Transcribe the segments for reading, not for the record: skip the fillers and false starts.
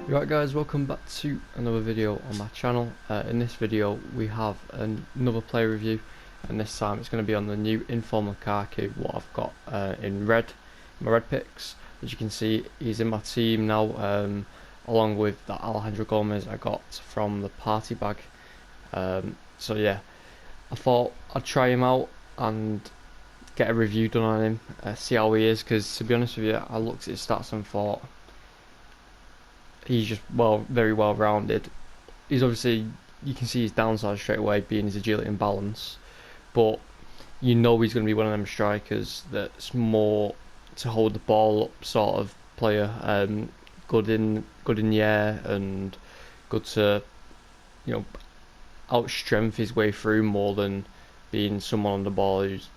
Right guys, welcome back to another video on my channel. In this video we have another player review, and this time it's going to be on the new informal Lukaku, what I've got in red, my red picks. As you can see, he's in my team now, along with that Alejandro Gomez I got from the party bag. So yeah, I thought I'd try him out and get a review done on him, see how he is, because to be honest with you, I looked at his stats and thought he's just very well rounded. He's obviously, you can see his downside straight away being his agility and balance, but you know he's going to be one of them strikers that's more to hold the ball up sort of player. Good in the air and good to outstrength his way through more than being someone on the ball who's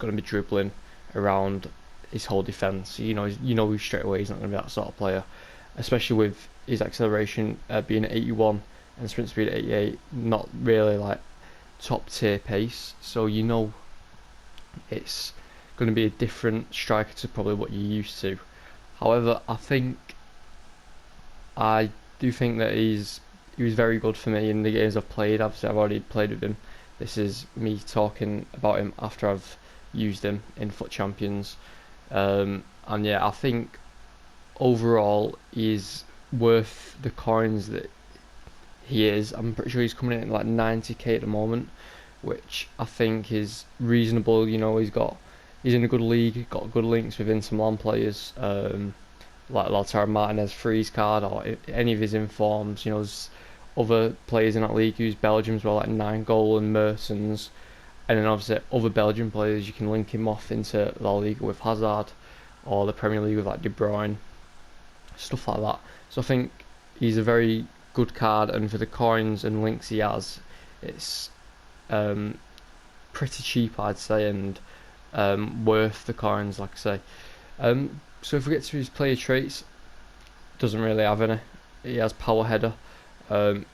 going to be dribbling around his whole defence. You know straight away he's not going to be that sort of player, especially with his acceleration being at 81 and sprint speed at 88, not really like top tier pace, so you know it's going to be a different striker to probably what you're used to. However, I do think that he was very good for me in the games I've played. Obviously I've already played with him. This is me talking about him after I've used him in Foot Champions, and yeah, I think overall he's worth the coins that he is. I'm pretty sure he's coming in at like 90k at the moment, which I think is reasonable. You know, he's in a good league, got good links with Inter Milan players, like Lautaro Martinez freeze card, or any of his informs. You know, there's other players in that league who's Belgium as well, like 9 goal and Mertens, and then obviously other Belgian players you can link him off into La Liga with Hazard, or the Premier League with like De Bruyne, stuff like that. So I think he's a very good card, and for the coins and links he has, it's pretty cheap, I'd say, and worth the coins, like I say. So if we get to his player traits, doesn't really have any. He has power header. I'm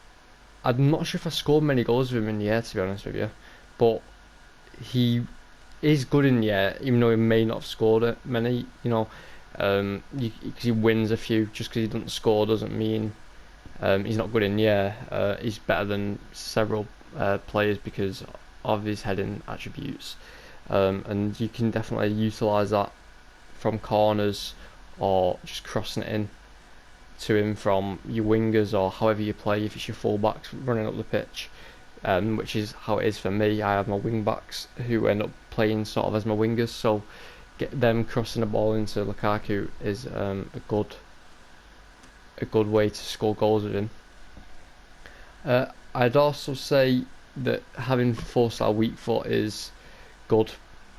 not sure if I scored many goals with him in the air, to be honest with you, but he is good in the air, even though he may not have scored it many. Because he wins a few. Just because he doesn't score doesn't mean he's not good in the air. He's better than several players because of his heading attributes, and you can definitely utilise that from corners or just crossing it in to him from your wingers, or however you play, if it's your fullbacks running up the pitch, which is how it is for me. I have my wing backs who end up playing sort of as my wingers, so get them crossing the ball into Lukaku is a good way to score goals with him. I'd also say that having 4-star weak foot is good,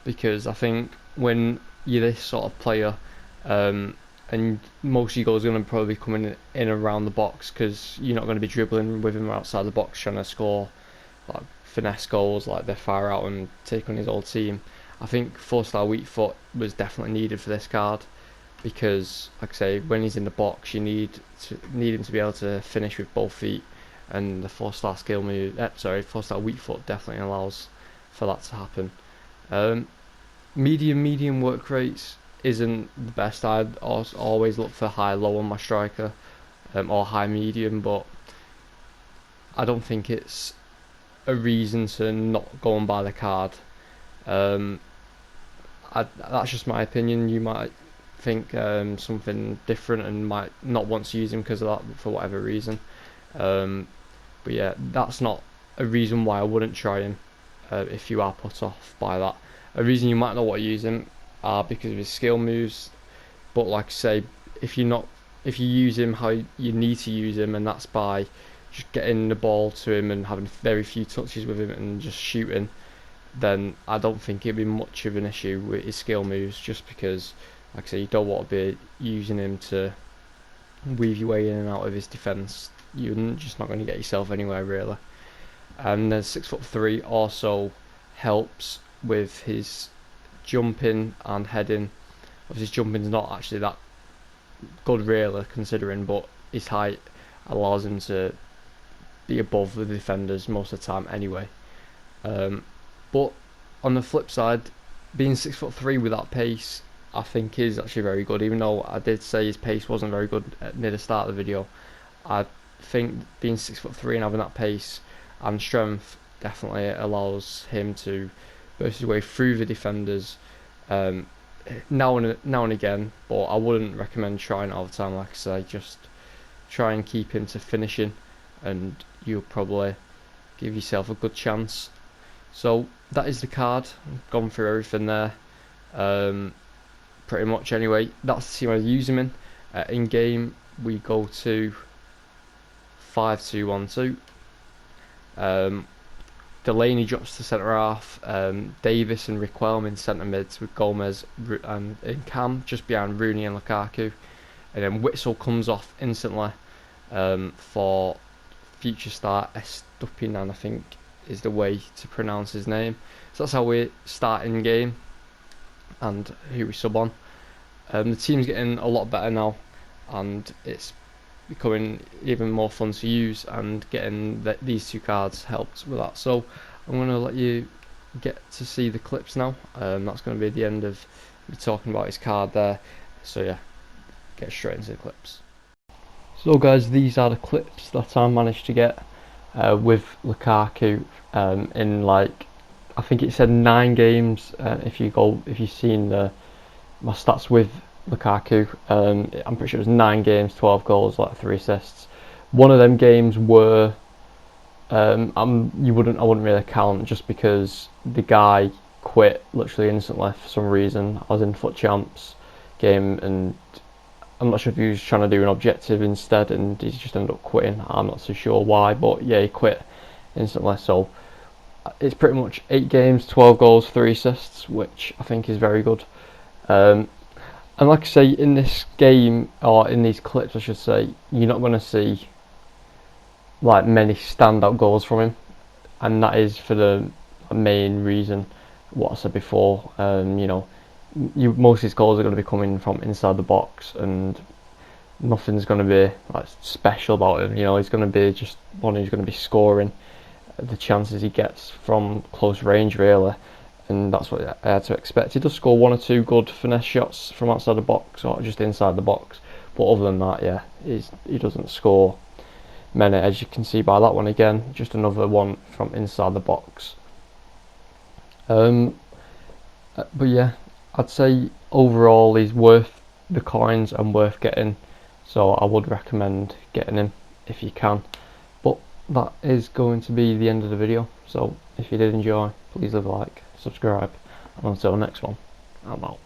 because I think when you're this sort of player, and most of your goals are going to probably be coming in around the box, because you're not going to be dribbling with him outside the box trying to score like finesse goals like they're far out and take on his old team. I think 4-star weak foot was definitely needed for this card, because like I say, when he's in the box you need him to be able to finish with both feet, and the 4-star skill move, 4-star weak foot definitely allows for that to happen. Medium work rates isn't the best. I'd always look for high low on my striker, or high medium, but I don't think it's a reason to not go and buy the card. That's just my opinion. You might think something different and might not want to use him because of that for whatever reason. But yeah, that's not a reason why I wouldn't try him if you are put off by that. A reason you might not want to use him are because of his skill moves, but like I say, if you use him how you need to use him, and that's by just getting the ball to him and having very few touches with him and just shooting, then I don't think it'd be much of an issue with his skill moves, just because like I say, you don't want to be using him to weave your way in and out of his defence. You're just not going to get yourself anywhere really. And then 6'3" also helps with his jumping and heading. Obviously his jumping's not actually that good really considering, but his height allows him to be above the defenders most of the time anyway. But on the flip side, being 6'3" with that pace, I think is actually very good. Even though I did say his pace wasn't very good near the start of the video, I think being 6'3" and having that pace and strength definitely allows him to burst his way through the defenders um, now and again. But I wouldn't recommend trying it all the time. Like I say, just try and keep him to finishing, and you'll probably give yourself a good chance. So that is the card. I've gone through everything there. Pretty much anyway. That's the team I use him in. In game we go to 5-2-1-2. Delaney drops to centre half. Davis and Riquelme in centre mids with Gomez and in Cam just behind Rooney and Lukaku. And then Witsel comes off instantly for future star Estupinan, I think is the way to pronounce his name. So that's how we start in game and who we sub on. The team's getting a lot better now, and it's becoming even more fun to use, and getting these two cards helped with that. So I'm going to let you get to see the clips now. That's going to be the end of me talking about his card there. So yeah, get straight into the clips. So guys, these are the clips that I managed to get with Lukaku in, like, I think it said 9 games. If you've seen my stats with Lukaku, I'm pretty sure it was 9 games, 12 goals, like 3 assists. One of them games were I wouldn't really count, just because the guy quit literally instantly for some reason. I was in Foot Champs game, and I'm not sure if he was trying to do an objective instead, and he just ended up quitting. I'm not so sure why, but yeah, he quit instantly. So it's pretty much 8 games, 12 goals, 3 assists, which I think is very good. And like I say, in this game, or in these clips I should say, you're not going to see like many standout goals from him, and that is for the main reason what I said before. Most of his goals are going to be coming from inside the box, and nothing's going to be like special about him. He's going to be just one who's going to be scoring the chances he gets from close range, really, and that's what I had to expect. He does score 1 or 2 good finesse shots from outside the box or just inside the box, but other than that, yeah, he doesn't score many, as you can see by that one again, just another one from inside the box. But yeah, I'd say overall he's worth the coins and worth getting, so I would recommend getting him if you can. But that is going to be the end of the video, so if you did enjoy, please leave a like, subscribe, and until the next one, I'm out.